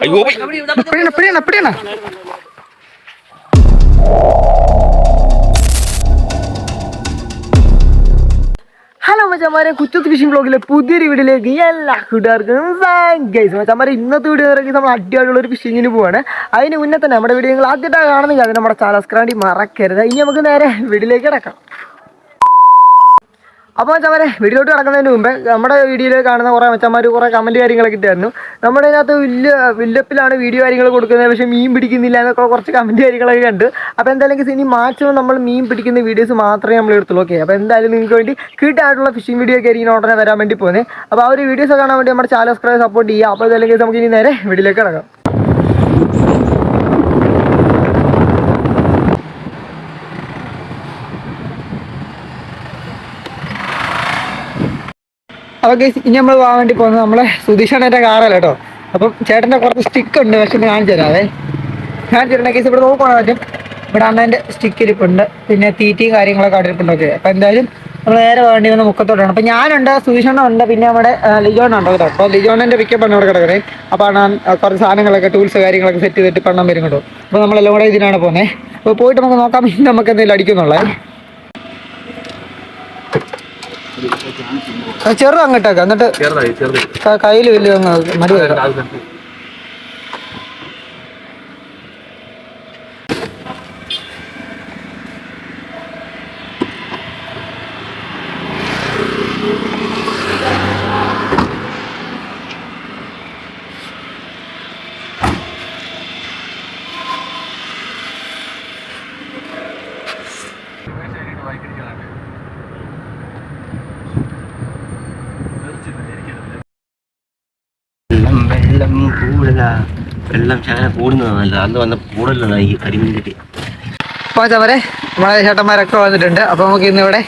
പിടിയണ. Hello മച്ചാമാരെ, കുറ്റത്ത് phishing ബ്ലോഗിലെ പുതിയൊരു വീഡിയോയിലേക്ക് എല്ലാ കൂട്ടുകാർക്കും ഗൈസ്. മച്ചാമാരെ, ഇന്നത്തെ വീഡിയോ ഇറങ്ങി നമ്മൾ അടിപൊളിയുള്ള ഒരു ഫിഷിങ്ങിന് പോവാണ്. അതിന് മുന്നേ തന്നെ നമ്മുടെ വീഡിയോ നിങ്ങൾ ആദ്യമായിട്ടാണ് കാണുന്നെങ്കിൽ അത് നമ്മുടെ ചാനൽ സബ്സ്ക്രൈബ് ചെയ്യാൻ മറക്കരുത്. ഇനി നമുക്ക് നേരെ വീഡിയോയിലേക്ക് കിടക്കാം. അപ്പോൾ മച്ചാമാരെ, വീഡിയോട്ട് കിടക്കുന്നതിന് മുമ്പേ നമ്മുടെ വീഡിയോയിൽ കാണുന്ന കുറേ മച്ചാന്മാർ കുറേ കമൻറ്റ് കാര്യങ്ങളൊക്കെ ഇട്ടായിരുന്നു. നമ്മുടെ ഇതിനകത്ത് വില്ലപ്പിലാണ് വീഡിയോ കാര്യങ്ങൾ കൊടുക്കുന്നത്, പക്ഷേ മീൻ പിടിക്കുന്നില്ല എന്നൊക്കെ കുറച്ച് കമൻറ്റ് കാര്യങ്ങളൊക്കെ കണ്ട്. അപ്പോൾ എന്തായാലും ഇനി മാക്സിമം നമ്മൾ മീൻ പിടിക്കുന്ന വീഡിയോസ് മാത്രമേ നമ്മൾ എടുത്തുള്ളൂ. ഓക്കെ, അപ്പോൾ എന്തായാലും നിങ്ങൾക്ക് വേണ്ടി കിട്ടായിട്ടുള്ള ഫിഷിംഗ് വീഡിയോ ഒക്കെ ആയിരിക്കും ഉടനെ വരാൻ വേണ്ടി പോകുന്നത്. അപ്പോൾ ആ ഒരു വീഡിയോസ് കാണാൻ വേണ്ടി നമ്മുടെ ചാനൽ സബ്സ്ക്രൈബ് സപ്പോർട്ട് ചെയ്യുക. അപ്പോൾ എന്തായാലും നമുക്ക് ഇനി നേരെ വീഡിയോയിലേക്ക് കിടക്കാം. അപ്പോൾ ഗൈസ്, ഇനി നമ്മൾ പോകാൻ വേണ്ടി പോകുന്നത് നമ്മളെ സുധീഷേട്ടൻ്റെ കാറല്ല കേട്ടോ. അപ്പം ചേട്ടൻ്റെ കുറച്ച് സ്റ്റിക്ക് ഉണ്ട്, പക്ഷെ കാണിച്ചു തരാവേ. കാണിച്ചു തരണേ ഗൈസ്. ഇവിടെ നോക്കുകയാണെങ്കിൽ പറ്റും, ഇവിടെ അണ്ണൻ്റെ സ്റ്റിക്ക് ഇരിപ്പുണ്ട്, പിന്നെ തീറ്റയും കാര്യങ്ങളൊക്കെ ഇരിപ്പുണ്ടൊക്കെ. അപ്പോൾ എന്തായാലും നമ്മൾ നേരെ വേണ്ടി വന്ന് മുക്കത്തോട്ടാണ്. അപ്പോൾ ഞാനുണ്ട്, സുധീഷണ്ണ ഉണ്ട്, പിന്നെ നമ്മുടെ ലിജോണ്ണുണ്ട് കേട്ടോ. അപ്പോൾ ലിജോണ്ണൻ്റെ പിക്കപ്പ് ആണ് ഇവിടെ കിടക്കണേ. അപ്പോൾ അണ്ണൻ കുറച്ച് സാധനങ്ങളൊക്കെ ടൂൾസ് കാര്യങ്ങളൊക്കെ സെറ്റ് ചെയ്തിട്ട് പണം വരും കേട്ടോ. അപ്പോൾ നമ്മളെല്ലാം കൂടെ ഇതിനാണ് പോകുന്നത്. അപ്പോൾ പോയിട്ട് നമുക്ക് നോക്കാം ഇന്ന് നമുക്ക് എന്തെങ്കിലും അടിക്കുന്നുള്ളത്. ചെറുത് അങ്ങോട്ടേക്ക്, എന്നിട്ട് കയ്യിൽ വലിയ മടി വെക്കാം. വെള്ളം ശകലം കൂടുന്നതല്ല, അന്ന് വന്ന കൂടുതലാണ് ഈ കരിമീൻ കിട്ടി. അപ്പോൾ ചവരെ നമ്മളെ ചേട്ടന്മാരൊക്കെ വന്നിട്ടുണ്ട്. അപ്പോൾ നമുക്ക് ഇന്ന് ഇവിടെ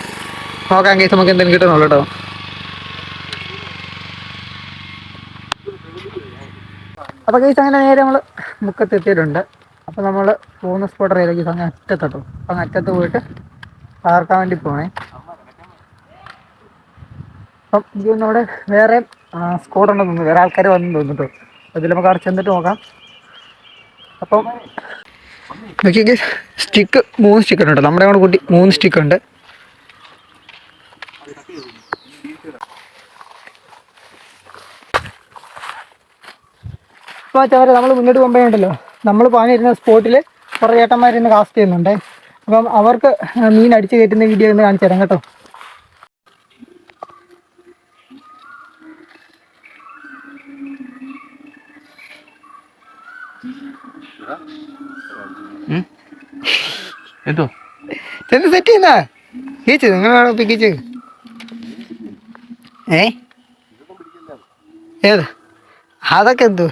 നോക്കാൻ കേസ് നമുക്ക് എന്തെങ്കിലും കിട്ടുന്നുള്ളൂ കേട്ടോ. അപ്പോൾ കേസ് അങ്ങനെ നേരെ നമ്മൾ മുക്കത്തെത്തിയിട്ടുണ്ട്. അപ്പോൾ നമ്മൾ പോകുന്ന സ്പോട്ട് ഏതൊക്കെ അങ്ങ് അറ്റത്തട്ടോ. അങ്ങ് അറ്റത്ത് പോയിട്ട് പാർക്കാൻ വേണ്ടി പോകണേ. അപ്പം ഇതൊന്നും അവിടെ വേറെ സ്കോഡുണ്ടെന്ന് തോന്നുന്നു, വേറെ ആൾക്കാർ വന്നു തോന്നുന്നു കേട്ടോ. അതിൽ നമുക്ക് അവിടെ ചെന്നിട്ട് നോക്കാം. അപ്പം നോക്കിയെങ്കിൽ സ്റ്റിക്ക് 3 സ്റ്റിക്ക് ഉണ്ട് കേട്ടോ. നമ്മുടെ കൂടെ കൂട്ടി 3 സ്റ്റിക്ക് ഉണ്ട്. അപ്പോൾ ചവരെ നമ്മൾ മുന്നോട്ട് പോകുമ്പോഴുണ്ടല്ലോ, നമ്മൾ പാഞ്ഞിരുന്ന സ്പോട്ടിൽ കുറേ ചേട്ടന്മാരിന്ന് കാസ്റ്റ് ചെയ്യുന്നുണ്ട്. അപ്പം അവർക്ക് മീൻ അടിച്ച് കയറ്റുന്ന വീഡിയോ ഒന്ന് കാണിച്ചു തരാം കേട്ടോ. എന്തോ ചെന്ന് സെറ്റ് ചെയ്യുന്ന കേച്ച് നിങ്ങളാണ് പിക്കിച്ച്. ഏത് അതൊക്കെ എന്തോ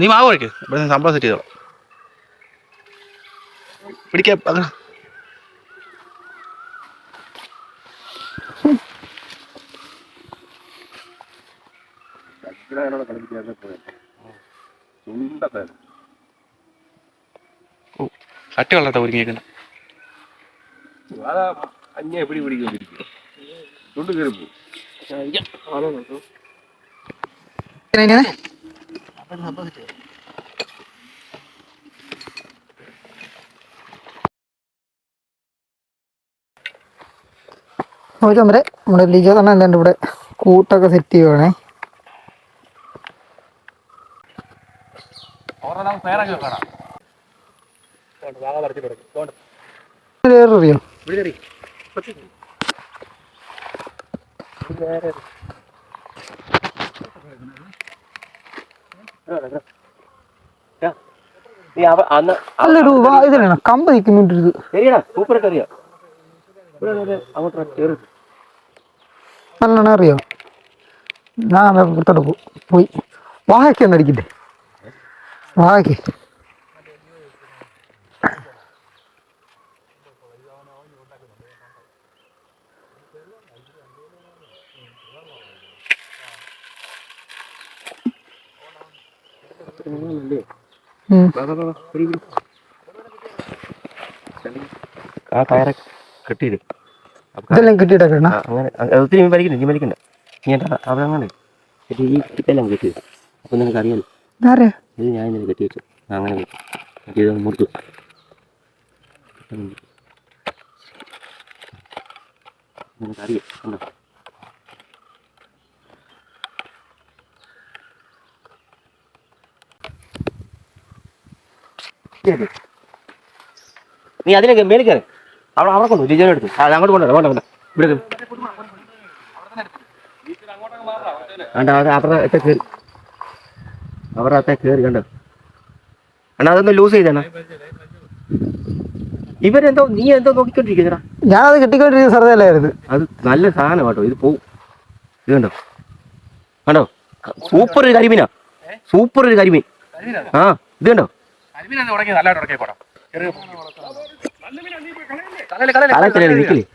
നീ മാവ് കഴിക്ക്, ഇവിടെ സംഭവം സെറ്റ് ചെയ്തോളാം. പിടിക്കാം. കട്ടി വെള്ളത്താ ഒരുങ്ങിയേക്കുന്നത്. നമ്മുടെ ലിജോ തന്നെ എന്താണ്ട് ഇവിടെ കൂട്ടൊക്കെ സെറ്റ് ചെയ്യുവാണേ. അറിയോ അല്ലൊരു ഇതിലാണ് കമ്പ് നിൽക്കുന്നുണ്ട്. നല്ലോണം അറിയോ? ഞാൻ പുറത്തോട്ട് പോയി വാഹയ്ക്ക് ഒന്ന് അടിക്കട്ടെ. വാഹയ്ക്ക് ആ കയറൊക്കെ കെട്ടിയിരും. ഇതെല്ലാം കിട്ടിയിട്ടൊക്കെ അങ്ങനെ ഒത്തിരി മീൻ വലിക്കണ്ട നീ വലിക്കണ്ട നീ അവിടെ അങ്ങനെ ഈ കിട്ടെല്ലാം കെട്ടി അപ്പം നിനക്ക് അറിയാലോ ഇത് ഞാൻ ഇന്നലെ കെട്ടി വെച്ചു അങ്ങനെ വെച്ചു കെട്ടി മുറിച്ചു നിനക്കറിയാം കണ്ടോ നീ അതിനൊക്കെ മേലിക്കറി അവിടെ കൊണ്ടു ജിജോനെ എടുത്തു അത് അങ്ങോട്ട് കൊണ്ടുവരാം വേണ്ട ഇവിടെ വേണ്ട അത് അപ്പുറത്തെ കയറി അവരത്തെ കയറി കണ്ടോ അണ്ണാ അതൊന്ന് ലൂസ് ചെയ്തേണ ഇവരെന്തോ നീ എന്തോ നോക്കിക്കൊണ്ടിരിക്കുന്നടാ ഞാനത് കിട്ടിക്കൊണ്ടിരിക്കുന്ന ശ്രദ്ധയല്ലായിരുന്നു അത് നല്ല സാധനം കേട്ടോ ഇത് പോവും ഇത് കണ്ടോ കണ്ടോ സൂപ്പർ ഒരു കരിമീനാ സൂപ്പർ ഒരു കരിമീൻ ആ ഇത് കണ്ടോ നിൽക്കില്ലേ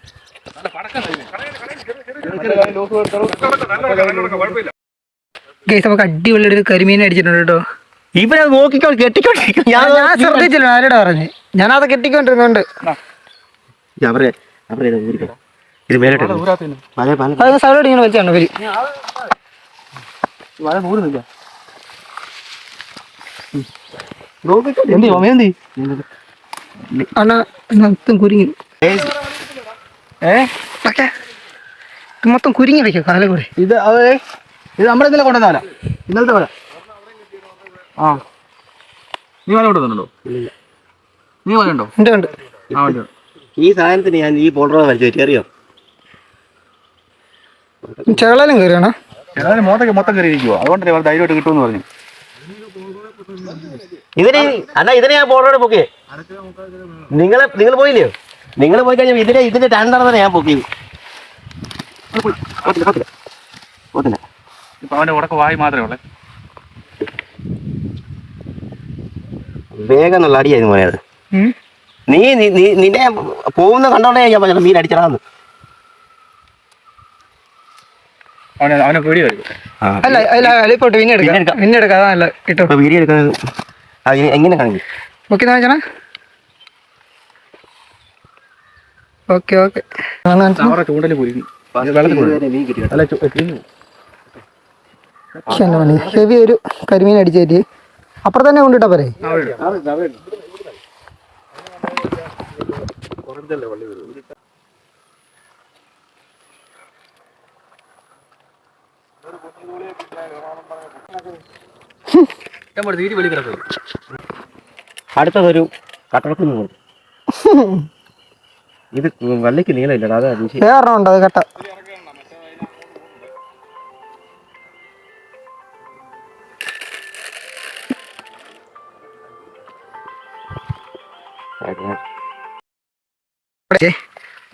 നമുക്ക് അടിപൊളി ഒരു കരിമീൻ അടിച്ചിട്ടുണ്ട് കേട്ടോ ഇവരത് നോക്കിക്കോ കെട്ടിക്കൊണ്ടിരിക്കും ഞാൻ ശ്രദ്ധിച്ചില്ല ആരോട് പറഞ്ഞു ഞാനത് കെട്ടിക്കൊണ്ടിരുന്നുണ്ട് ഇത് മേലോട്ട് സൈഡോട് ഇങ്ങനെ വെച്ചാണോ വരി അണ്ണാ മൊത്തം കുരുങ്ങി മൊത്തം കുരുങ്ങി വെക്കോ കാലം കൂടെ ഇത് ഇത് നമ്മുടെ ഇന്നലെ കൊണ്ടുവന്നാല ഇന്നലത്തെ പോലെ ആ നീ വല കൊണ്ടുവന്നുണ്ടോ നീ വല ഉണ്ടോ ഉണ്ട് ആ ഉണ്ട് ഈ സാധനത്തിന് ഞാൻ ഈ പോളറോ വലിച്ചു അറിയോ ചെളലും കയറിയാണോ ഏതായാലും മൊത്തം കയറിയിരിക്കുവോ അതുകൊണ്ടല്ലേ വളരെ ധൈര്യമായിട്ട് കിട്ടുമെന്ന് പറഞ്ഞു ഇതിനെ ഞാൻ പോളറോടെ പൊക്കിയേ നിങ്ങൾ പോയില്ലയോ നിങ്ങൾ പോയി കഴിഞ്ഞാൽ ഇതിന്റെ രണ്ടെണ്ണത്തിനെ ഞാൻ പൊക്കി ഇപ്പൊ അവന്റെ ഉടക്ക വായി മാത്രമേ ഉള്ളേ വേഗം എന്നുള്ള അടിയായിരുന്നു പോയത് നീ നിന്നെ പോകുന്ന കണ്ടോണ്ടേ ഞാൻ പറഞ്ഞ മീൻ അടിച്ചടാന്ന് അവനെ പേടിയായിരിക്കും അല്ല അല്ല അലിപ്പോട്ട് പിന്നെ എടുക്കാം അതല്ല കിട്ടും വീഡിയോ എടുക്കുന്നത് എങ്ങനെ കാണിക്കും ഓക്കെ കാണിച്ചണ ഓക്കെ ഓക്കെ അവരുടെ ചൂണ്ടല് കുരുങ്ങി വെള്ളത്തിൽ ഹെവി ഒരു കരിമീൻ അടിച്ചേറ്റി അപ്പുറം തന്നെ കൊണ്ടിട്ടാ പറയേ അടുത്തതൊരു കട്ടളക്കുന്ന് കൊടുക്കും ഇത് വള്ളിക്ക് നീളമില്ലടാ അതാ വേറെ ഉണ്ടോ അത് കട്ട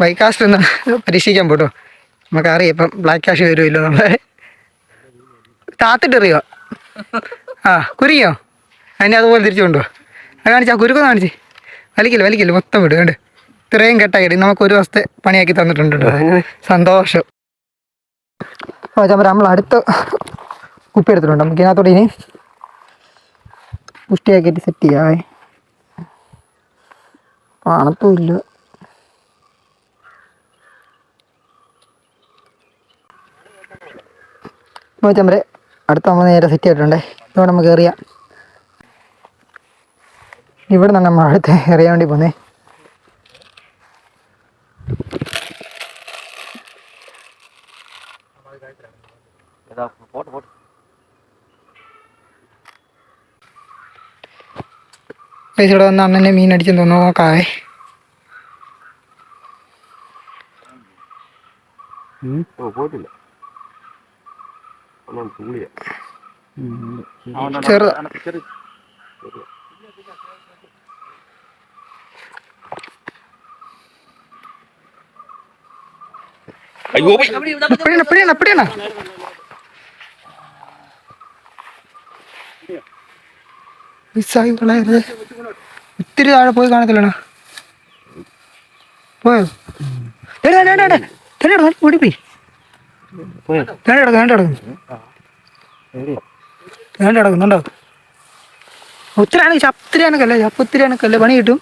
ബൈക്കാസ്റ്റ് ഒന്ന് പരീക്ഷിക്കാൻ പോട്ടോ നമുക്കറിയാം ഇപ്പം ബ്ലാക്ക് ക്യാഷ് വരുമല്ലോ നമ്മളെ താത്തിട്ടെറിയോ ആ കുരുങ്ങിയോ അതിനെ അതുപോലെ തിരിച്ചു കൊണ്ടുപോ അത് കാണിച്ചാൽ കുരുക്കൊന്ന് കാണിച്ച് വലിക്കില്ല മൊത്തം വിടും കണ്ട് ഇത്രയും കെട്ടാക്കി നമുക്ക് ഒരു ദിവസത്തെ പണിയാക്കി തന്നിട്ടുണ്ട് സന്തോഷം ഓ ചാമ്പ നമ്മൾ അടുത്ത കുപ്പി എടുത്തിട്ടുണ്ട് നമുക്ക് ഇതിനകത്തോടെ ഇനി പുഷ്ടിയാക്കിയിട്ട് സെറ്റ് ചെയ്യാവേ കാണത്തുമില്ല ചമ്പരെ അടുത്ത നമ്മൾ നേരെ സെറ്റ് ചെയ്തിട്ടുണ്ടേ ഇവിടെ നമുക്ക് എറിയാം ഇവിടെ നിന്നാണ് നമ്മൾ അടുത്ത് എറിയാൻ വേണ്ടി പോന്നേ ഇവിടെ വന്ന് അണ്ണനെ മീൻ അടിച്ചെന്ന് നോക്കാവേ പോയിട്ടില്ല ചെറുതാ അയ്യോ എപ്പടിയാണ് മിസ്സായി കളയരുത് ഇത്തിരി താഴെ പോയി കാണത്തില്ലടാ പോയോ ഓടിപ്പോയി കിടക്കുന്നുണ്ടോ ഒത്തിരിയാണെങ്കിൽ ചപ്പത്തിരിയാനൊക്കെ ചപ്പത്തിരിയാനൊക്കെ പണി കിട്ടും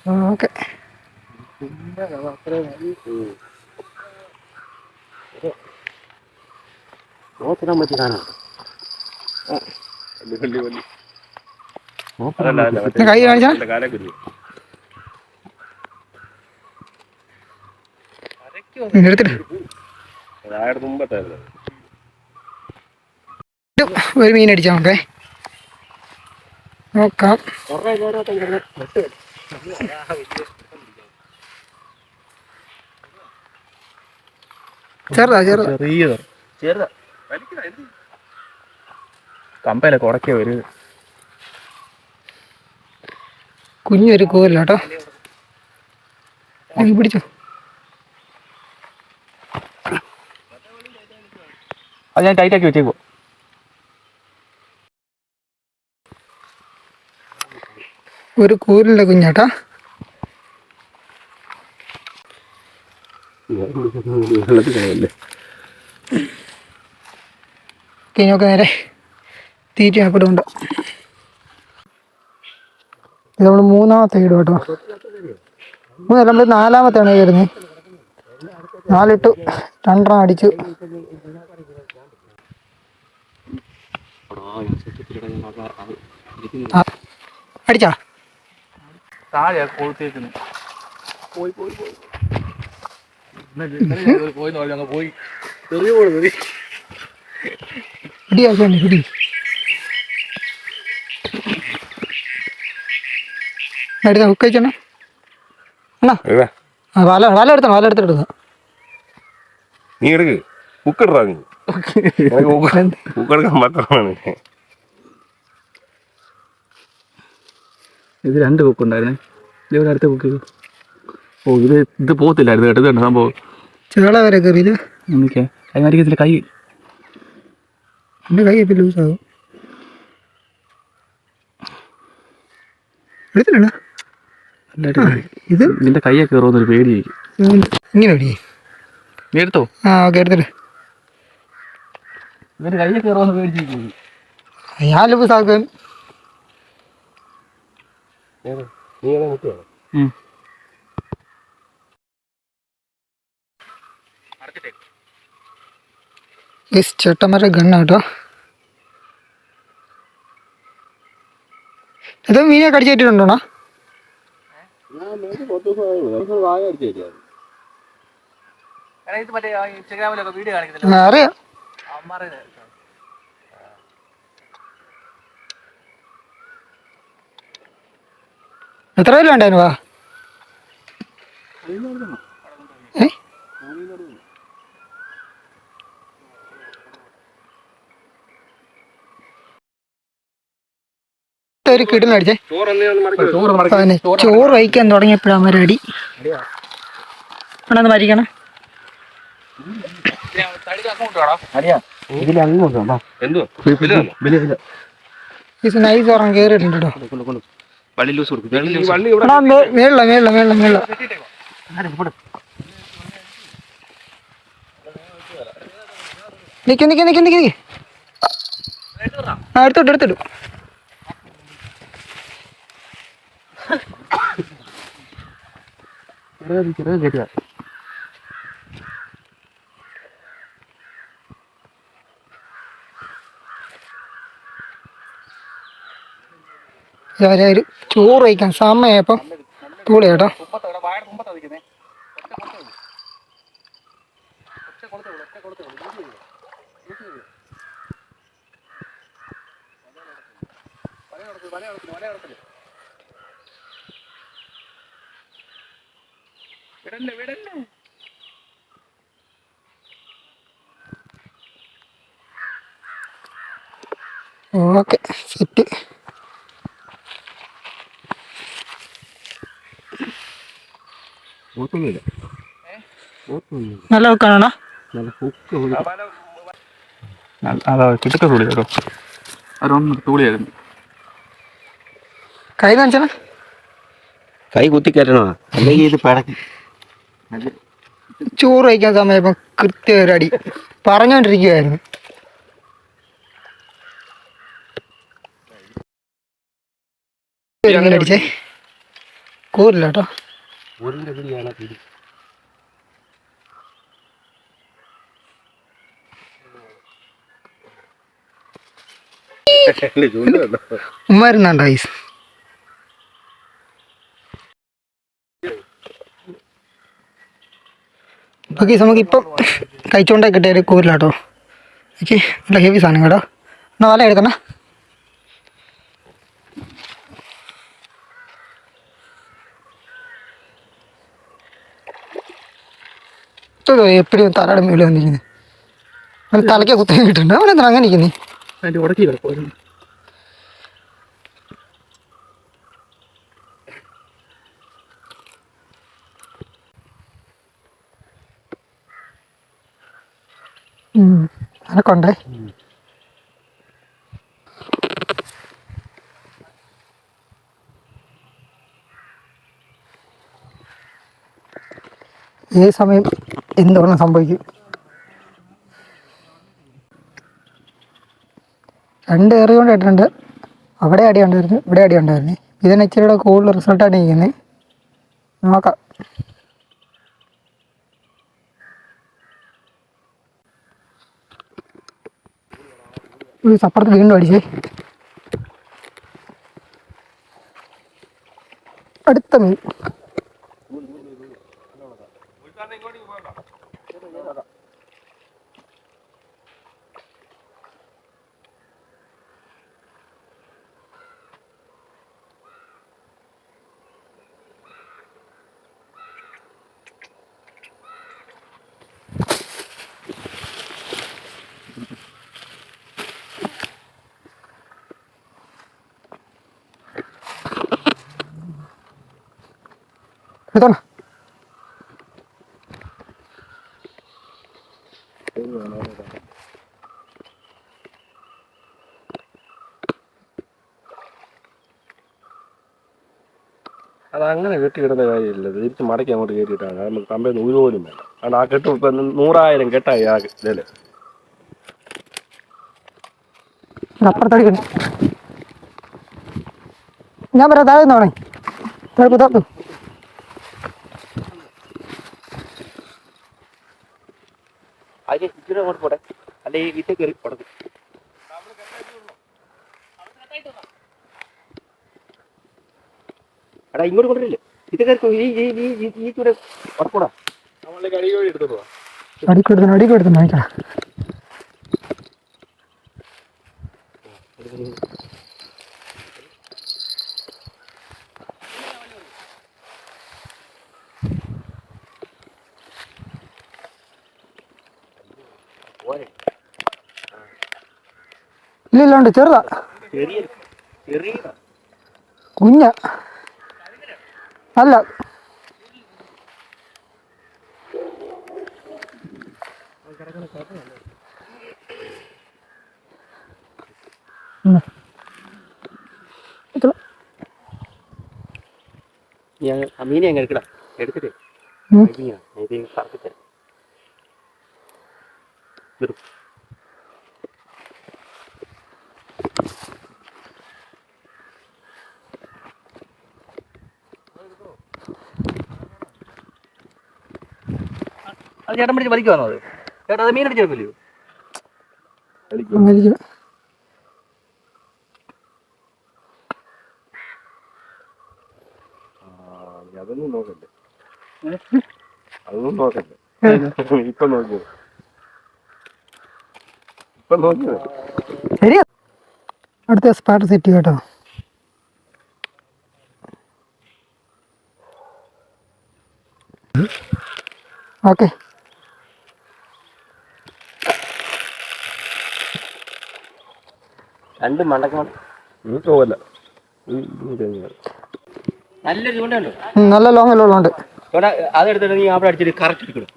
ഓക്കെ. നോക്കിടാൻ പറ്റി കാണാം. കൈ കാണിച്ചാ എടുത്തിട്ട് ഒരു മീൻ അടിച്ചാൽ നോക്കേ നോക്കാം. ചെറുതാ ചെറുതാ ചെറുതാ കമ്പയിലെ കുടക്കേ വരും. കുഞ്ഞൊരു കോല കേട്ടോ. പിടിച്ചോ. അത് ഞാൻ ടൈറ്റാക്കി വെച്ചേക്കോ. ഒരു കൂരിൻ്റെ കുഞ്ഞാട്ടാ. കഴിഞ്ഞൊക്കെ നേരെ തീറ്റ ആക്കടുണ്ട്. ഇത് നമ്മൾ മൂന്നാമത്തെ ഇടും കേട്ടോ. നമ്മൾ നാലാമത്തെയാണ് കയറുന്നത്. 4 ഇട്ടു, 2 അടിച്ചു. അടിച്ചാ താഴെ കൊളുത്തേക്കുന്നു. പോയി പോയി പോയി പോയി പിടിയാക്കണ്ട പിടി. എടുത്ത ഹുക്ക് വെച്ചോണ അണ്ണാ. വല വല എടുത്തോ, വല എടുത്തിട്ട് നീ എടുക്ക്. ബുക്കിടാ നീ. ബുക്കെടുക്കാൻ മാത്രമാണ്. ഇത് 2 ബുക്ക് ഉണ്ടായിരുന്നേ. ഇവിടെ അടുത്ത ബുക്ക്. ഓ ഇത് പോകത്തില്ലായിരുന്നു കേട്ടോ. ഇതുണ്ട് സംഭവം. ചേള വരെ കയറിയത്. എനിക്കേ കൈമാരിക്കത്തില്ല. കൈ എൻ്റെ കൈ ഇപ്പം ലൂസാകും. എടുത്തില്ല ഇത്. നിന്റെ കൈയൊക്കെ കയറുമെന്നൊരു പേടിയായിരിക്കും. ഇങ്ങനെ പിടിയേ. നീ എടുത്തോ? ആ ഓക്കെ എടുത്തിട്ട്. ഇവര് കൈയൊക്കെ കയറുമെന്ന് പേടിച്ചിരിക്കും. ഞാൻ ലൂസാക്കും. ചേട്ടന്മാരുടെ ഗണ്ണാട്ടോ. ഇത് മീനെ കടിച്ചേറ്റിട്ടുണ്ടോണ? അറിയാം. എത്ര പേര് വേണ്ടായിരുന്നു? വാ ഒരു കിടന്നടിച്ചേ. ചോറ് വഹിക്കാൻ തുടങ്ങിയപ്പോഴാണ് അവരടി. അവിടെ മരിക്കണം. നൈസ് ഉറങ്ങാൻ കയറിയിട്ടുണ്ട് കേട്ടോ. മേളില മേളില മേളില മേളില. നിക്ക് നിക്ക് നിക്ക് നിക്ക്. ആ എടുത്തോട്ട് എടുത്തിട്ടു. ഒരു ചോറ് വയ്ക്കാൻ സമയപ്പം തൂളി കേട്ടോ. Okay set. നല്ല ഹുക്കാണോ? അതാ കിട്ടക്ക തൂളി കേട്ടോ. അതൊന്നും തൂളിയായിരുന്നു. കൈ കാണിച്ചാ കൈ കുത്തിക്കയറ്റണോ? അല്ലെങ്കിൽ ഇത് പടക്കി. ചോറ് വയ്ക്കാൻ സമയം കൃത്യ ഒരു അടി പറഞ്ഞോണ്ടിരിക്കുവായിരുന്നു. അടിച്ചേ കൂരില്ല കേട്ടോ. ഊരിൻ്റെ പിടിയാണ് പിടി. ഉമ്മാരുന്നുണ്ടോ ഐസ്? ഓക്കെ, നമുക്കിപ്പം കഴിച്ചുകൊണ്ടേ കിട്ടിയ കൂരില്ല കേട്ടോ. ഓക്കെ, നല്ല ഹെവി സാധനം കേട്ടോ. എന്നാ വല എടുക്കണ. എപ്പോഴും തലയുടെ മേളിൽ വന്നിരിക്കുന്നത്. അവൻ തലയ്ക്ക് കുത്തനെ കിട്ടുന്നുണ്ട്. അവൻ എന്താണ് അങ്ങനെ ഇരിക്കുന്നത്? അതിൻ്റെ ഉടക്കി കിടക്കും. അനക്കൊണ്ടേ. ഏത് സമയം എന്തുകൊണ്ട് സംഭവിക്കും. 2 ഏറി കൊണ്ട് ഇട്ടിട്ടുണ്ട്. അവിടെ അടി ഉണ്ടായിരുന്നു, ഇവിടെ അടി ഉണ്ടായിരുന്നു. ഇതിന് ഇച്ചിരി കൂടെ കൂടുതൽ റിസൾട്ടാണ് ഇരിക്കുന്നത്. നോക്കാം. അപ്പുറത്ത് വീണ്ടും അടിച്ചേ. അടുത്ത മീൻ. എടുത്തോണ. അതങ്ങനെ കെട്ടിയിടുന്ന കാര്യമില്ല. തിരിച്ച് മടക്കി അങ്ങോട്ട് കയറ്റിയിട്ടാണ് നമുക്ക് കമ്പയിൽ നൂല് പോലും വേണ്ട. കാരണം ആ കെട്ട് ഇപ്പം 100,000 കെട്ടായി ആ ഇതില്. അപ്പുറത്തടിക്കണ്ട. ഞാൻ പറയാം, താഴെ നോണേ. താഴെ അതിന് ഇച്ചിരി അങ്ങോട്ട് പോട്ടെ, അല്ലെ ഈ വിറ്റ കയറി ഉടക്കും. എടാ ഇങ്ങോട്ട് കൊണ്ടില്ലേ ഇത് കയറി ഈ ചൂടെ ഉറക്കൂടാ. അടിക്കെടുത്തു വാങ്ങിക്കാം. ഇല്ലില്ലാണ്ട് ചെറുതാ, കുഞ്ഞ അല്ല. ഞാൻ മീനെ അങ്ങ് എടുക്കടാ, എടുത്തിട്ട് കറക്കിത്തരാം. അത് ചേട്ടൻ പിടിച്ച് വലിക്കുവാണോ? അത് ചേട്ടാ അത് മീൻ അടിച്ചെടുക്കില്ലയോ? അതൊന്നും നോക്കല്ലേ, അതൊന്നും നോക്കല്ലേ. ഇപ്പൊ നോക്കിയത് ശരിയാ. അടുത്ത സ്പാട്ട് സെറ്റ് കേട്ടോ. ഓക്കെ, രണ്ട് മണ്ടക്ക പോവല്ല. നല്ലൊരു ചൂണ്ടുണ്ട്, നല്ല ലോങ് എല്ലാം ഉള്ളതുകൊണ്ട് അതെടുത്തിട്ട് നീ അവിടെ അടിച്ചിട്ട് കറക്റ്റ് ഇരിക്കണം.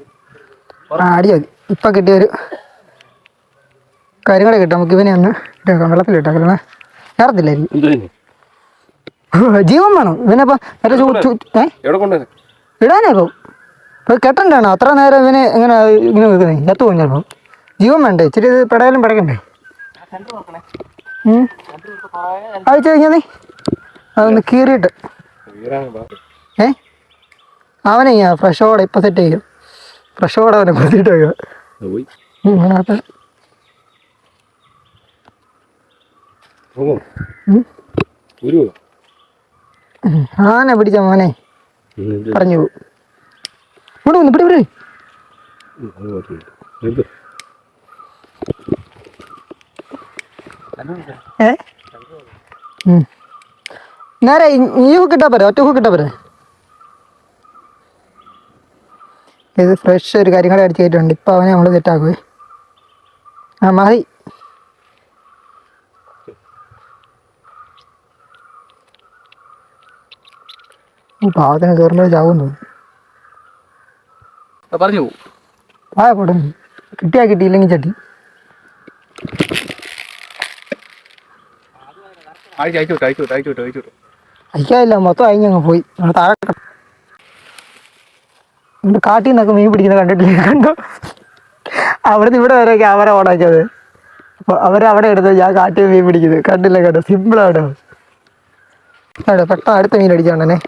അടിയാ മതി. ഇപ്പം കിട്ടിയൊരു കാര്യം കൂടെ കിട്ടും. നമുക്ക് ഇവനെ ഒന്ന് ഇട്ടേക്കാം, വെള്ളത്തിൽ ഇട്ടേക്കണേ. ചേർത്തില്ലായിരിക്കും, ജീവൻ വേണം ഇവനപ്പം. ഇടാനേ ഇപ്പം കെട്ടണ്ടാണോ അത്ര നേരം ഇവന് എങ്ങനെ ഇങ്ങനെ വെക്കുന്നത്? ചത്തു പോകും ചിലപ്പം. ജീവൻ വേണ്ടേ? ഇച്ചിരി ഇത് പെടയാലും പിടക്കണ്ടേ? അയച്ചു കഴിഞ്ഞാൽ നീ അതൊന്ന് കീറിയിട്ട് അവനെ ഫ്രഷോടെ ഇപ്പം സെറ്റ് ചെയ്യും. ഫ്രഷോടെ അവനെ കുത്തിയിട്ട് വയ്ക്കുക. പോയി അതിനകത്ത് ആന പിടിച്ച മോനെ പറഞ്ഞു പോകും. ഇവിടെ വന്നു ഇവിടെ നേരെ ഈ ഹുക്കിട്ടാ പോരെ, ഒറ്റ ഹുക്കിട്ടാ പോരെ. ഇത് ഫ്രഷ് ഒരു കാര്യങ്ങളെ അടിച്ച് കയറ്റുണ്ട്. ഇപ്പം അവനെ നമ്മൾ സെറ്റാക്കുവേ. ആ മതി. പാവത്തിന് കയറുമ്പോൾ ചാവും തോന്നുന്നു. പറഞ്ഞു പോകും. ആ പോട്ടെ, കിട്ടിയാ കിട്ടിയില്ലെങ്കിൽ ചട്ടി. അയക്കാതില്ല, മൊത്തം അയഞ്ഞങ്ങ് പോയി. നമ്മൾ താഴെ കാട്ടിൽ നിന്നൊക്കെ മീൻ പിടിക്കുന്നത് കണ്ടിട്ടില്ല. കണ്ടോ, അവിടുന്ന് ഇവിടെ വരെ ക്യാമറ ഓണാക്കിയത്. അപ്പോൾ അവരവിടെ എടുത്ത് ഞാൻ കാട്ടിൽ മീൻ പിടിക്കുന്നത് കണ്ടില്ല. കേട്ടോ, സിമ്പിളാണ്. അവിടെ പെട്ടെന്ന് അടുത്ത മീൻ അടിച്ചാണ്ടേ.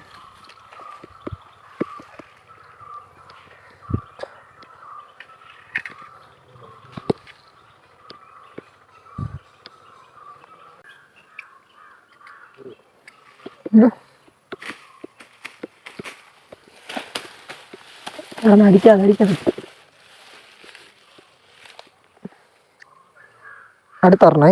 അടിക്കാതെ അടുത്തറണേ.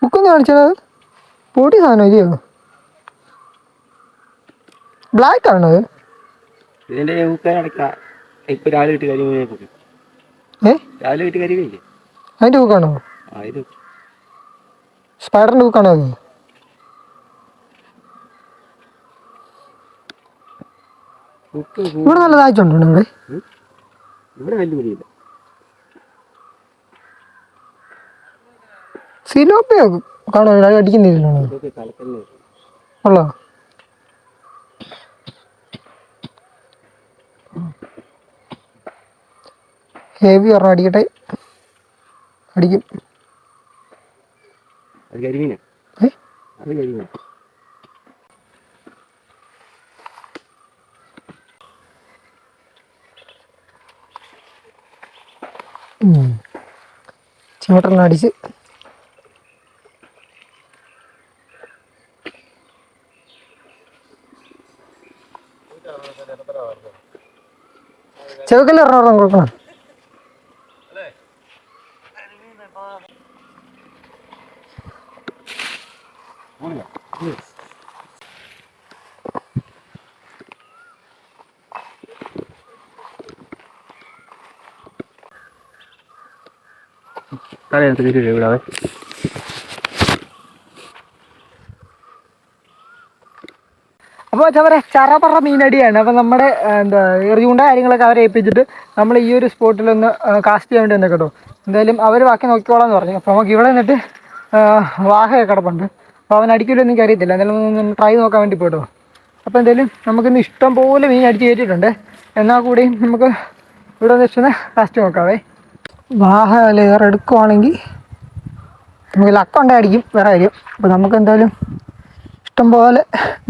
ബുക്കൊന്ന് കാണിച്ചത് പൊടി സാധനം ഇല്ലയോ? ബ്ലാക്ക് ആണോ അത്? ഇതിന്റെ ഇപ്പൊ രാവിലെ കിട്ടി കരി രാവിലെ കിട്ടി കരി കഴിയില്ലേ? അതിന്റെ ബുക്കാണോ? സ്പൈഡറിന്റെ ബുക്കാണോ അത്? ഇവിടെ നല്ല താഴ്ചയുണ്ടോ ഇവിടെ? ഇവിടെ വലിയ മുടിയില്ല. സിലോപ്പിയോ കാണോ അടിക്കുന്നില്ലോ? ഉള്ളോ? ഹെവി പറഞ്ഞ അടിക്കട്ടെ, അടിക്കും. അത് കരിമീനാ, അത് കരിമീന. ചൂട്ടെണ്ണം അടിച്ച് ചെവക്കല്ലേ ഒരെണ്ണം കൊടുക്കണം. വിടാവേ. അപ്പോൾ ചവരെ ചറപറ മീനടിയാണ്. അപ്പം നമ്മുടെ എന്താ എറിയൂണ്ട കാര്യങ്ങളൊക്കെ അവരെ ഏൽപ്പിച്ചിട്ട് നമ്മൾ ഈ ഒരു സ്പോട്ടിലൊന്ന് കാസ്റ്റ് ചെയ്യാൻ വേണ്ടി വന്നേ കേട്ടോ. എന്തായാലും അവർ ബാക്കി നോക്കിക്കോളാന്ന് പറഞ്ഞു. അപ്പോൾ നമുക്ക് ഇവിടെ നിന്നിട്ട് വാഹയൊക്കെ കിടപ്പുണ്ട്. അപ്പോൾ അവൻ അടിക്കില്ലോ എനിക്ക് അറിയത്തില്ല. എന്തായാലും ഒന്ന് ട്രൈ നോക്കാൻ വേണ്ടി പോയിട്ടോ. അപ്പോൾ എന്തായാലും നമുക്കിന്ന് ഇഷ്ടം പോലെ മീൻ അടിച്ച് കയറ്റിയിട്ടുണ്ട്. എന്നാൽ കൂടി നമുക്ക് ഇവിടെ നിന്ന് ഇഷ്ടം കാസ്റ്റ് നോക്കാവേ. വാഹ ലെയർ എടുക്കുവാണെങ്കിൽ നമുക്ക് ലക്കുണ്ടായിരിക്കും വേറെ കാര്യം. അപ്പോൾ നമുക്ക് എന്തായാലും ഇഷ്ടംപോലെ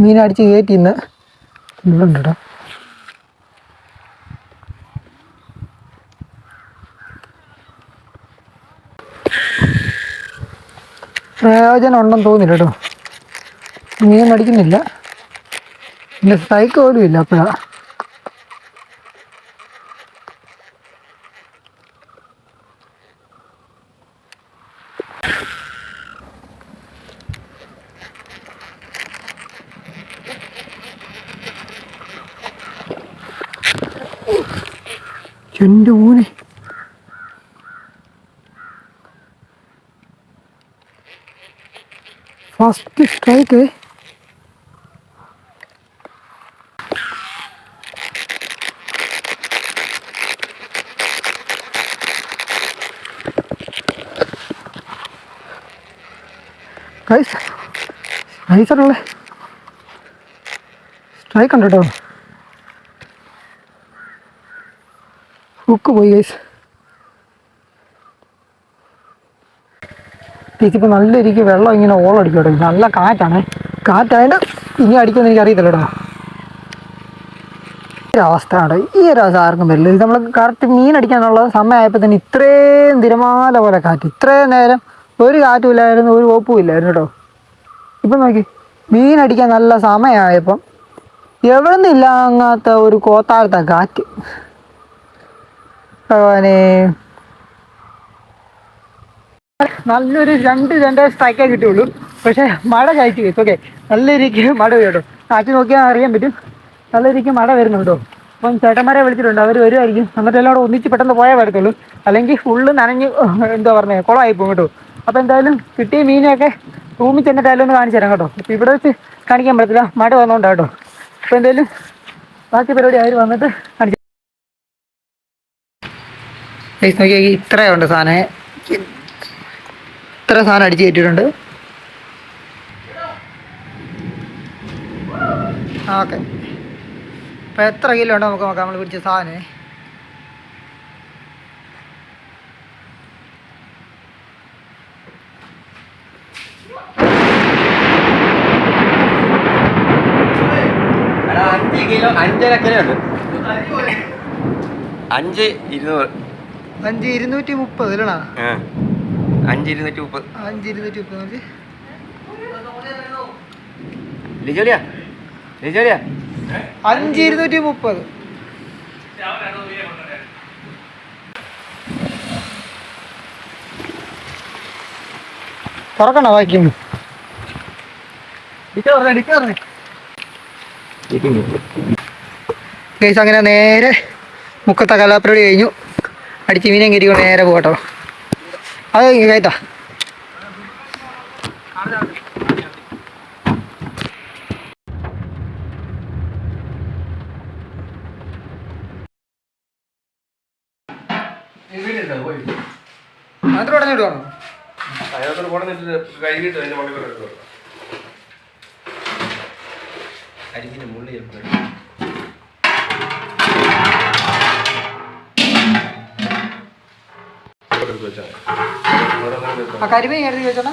മീനടിച്ച് കയറ്റി ഇന്ന് ഇവിടുണ്ട് കേട്ടോ. പ്രയോജനം ഉണ്ടെന്ന് തോന്നില്ല കേട്ടോ. മീൻ അടിക്കുന്നില്ല, പിന്നെ സ്ട്രൈക്ക് പോലും ഇല്ല. അപ്പോഴാണ് എൻ്റെ ഊനെ ഫസ്റ്റ് സ്ട്രൈക്ക്. നൈസറുള്ള സ്ട്രൈക്ക് ഉണ്ട് കേട്ടോ. ഹുക്ക് പോയി ഗൈസ്. ഇതിപ്പോൾ നല്ല രീതിക്ക് വെള്ളം ഇങ്ങനെ ഓളടിക്കട്ടെ. നല്ല കാറ്റാണ്. കാറ്റായിട്ട് ഇനി അടിക്കുമെന്ന് എനിക്ക് അറിയത്തില്ലടാ. ഒരവസ്ഥയാണ് ഈ ഒരു അവസ്ഥ ആർക്കും വരില്ല. ഇത് നമ്മൾ കറക്റ്റ് മീൻ അടിക്കാനുള്ള സമയമായപ്പോൾ തന്നെ ഇത്രയും തിരമാല പോലെ കാറ്റ്. ഇത്രയും നേരം ഒരു കാറ്റും ഇല്ലായിരുന്നു, ഒരു കോപ്പും ഇല്ലായിരുന്നു കേട്ടോ. ഇപ്പം നോക്കി മീൻ അടിക്കാൻ നല്ല സമയമായപ്പം എവിടെ നിന്നില്ല അങ്ങാത്ത ഒരു കോത്താഴത്ത കാറ്റ്. അവനെ നല്ലൊരു രണ്ട് സ്ട്രൈക്കേ കിട്ടുള്ളൂ. പക്ഷേ മഴ കഴിച്ചു വെച്ചു. ഓക്കെ, നല്ല രീതിക്ക് മഴ കേട്ടോ. കാറ്റ് നോക്കിയാൽ അറിയാൻ പറ്റും, നല്ല രീതിക്ക് മഴ വരുന്നുണ്ടോ. അപ്പം ചേട്ടന്മാരെ വിളിച്ചിട്ടുണ്ട്, അവർ വരുമായിരിക്കും. എന്നിട്ട് എല്ലാം കൂടെ ഒന്നിച്ച് പെട്ടെന്ന് പോയാൽ വരത്തുള്ളൂ. അല്ലെങ്കിൽ ഫുള്ള് നനഞ്ഞ് എന്താ പറഞ്ഞത് കുളമായി പോകും കേട്ടോ. അപ്പോൾ എന്തായാലും കിട്ടിയ മീനൊക്കെ റൂമിൽ ചെന്നിട്ടായാലും ഒന്ന് കാണിച്ചു തരാം കേട്ടോ. ഇപ്പോൾ ഇവിടെ വെച്ച് കാണിക്കാൻ പറ്റത്തില്ല, മഴ വന്നുകൊണ്ടാണ് കേട്ടോ. അപ്പോൾ എന്തായാലും ബാക്കി പരിപാടി അവർ വന്നിട്ട് കാണിച്ചു. നോക്കിയാൽ ഇത്രയുണ്ട് സാധനം, ഇത്ര സാധനം അടിച്ച് കയറ്റിയിട്ടുണ്ട്. ഓക്കെ, അപ്പോൾ എത്ര കിലോ ഉണ്ടോ നമുക്ക് നോക്കാം നമ്മൾ പിടിച്ച സാധനം. എടാ 5 കിലോ 5.5 കിലോ ഉണ്ട്. 5 200 5 230 അല്ലടാ. 5 230 5 230 ലിജോലിയാ 5 230. തുറക്കണോ വായിക്കും? ഗൈസ് അങ്ങനെ നേരെ മുക്കത്തെ കലാപ്പരടി കഴിഞ്ഞു. അടിച്ച് മീനം കയറ്റിക്കൊണ്ട് നേരെ പോകട്ടോ. അത് കയറ്റാ മാത്രം ഉടഞ്ഞിട്ട് വേണം. അരിക്കിന് മുള്ളി ആ കരിമീൻ കരുതി വെച്ചോണ്ടാ.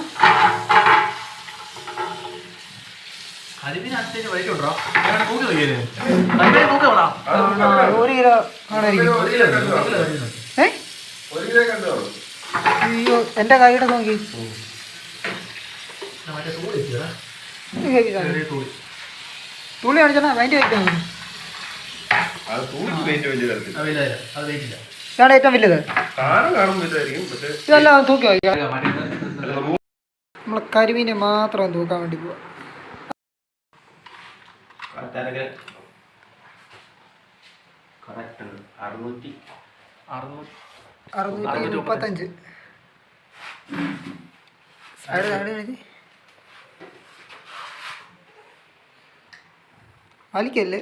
ഒരു കിലോ അയ്യോ എന്റെ കൈയുടെ നോക്കി തുള്ളി കാണിച്ചാ അതിന്റെ വെയിറ്റ് നോക്കി. ഇതാണ് ഏറ്റവും വലുത്. ഇതെല്ലാം തൂക്കി വയ്ക്കാം. നമ്മളെ കരിമീനെ മാത്രം തൂക്കാൻ വേണ്ടി പോവാ. 635. വലിക്കല്ലേ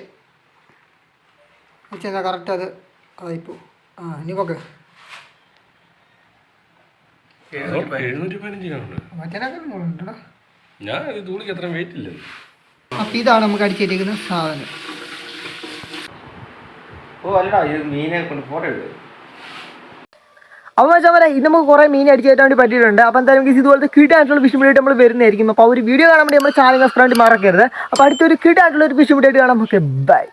വെച്ചാൽ കറക്റ്റ് അത് അതായിപ്പോ. ആ ഇനി പോക്കെ മറ്റേടാ. അപ്പം ഇതാണ് നമുക്ക് അടിച്ചേരിക്കുന്ന സാധനം. അപ്പോൾ വെച്ചാൽ ഇത് നമുക്ക് കുറേ മീൻ അടിച്ചേറ്റാൻ വേണ്ടി പറ്റിയിട്ടുണ്ട്. അപ്പോൾ എന്തായാലും ഇതുപോലത്തെ കിട്ടായിട്ടുള്ള ഫിഷ് വീഡിയോ നമ്മൾ വരുന്നതായിരിക്കും. അപ്പോൾ ഒരു വീഡിയോ കാണാൻ വേണ്ടി നമ്മൾ ചാനൽ സബ്സ്ക്രൈബ് മറക്കരുത്. അപ്പോൾ അടുത്തൊരു കിട്ടായിട്ടുള്ള ഒരു ഫിഷ് വീഡിയോ ആയിട്ട് കാണാം. Okay, by.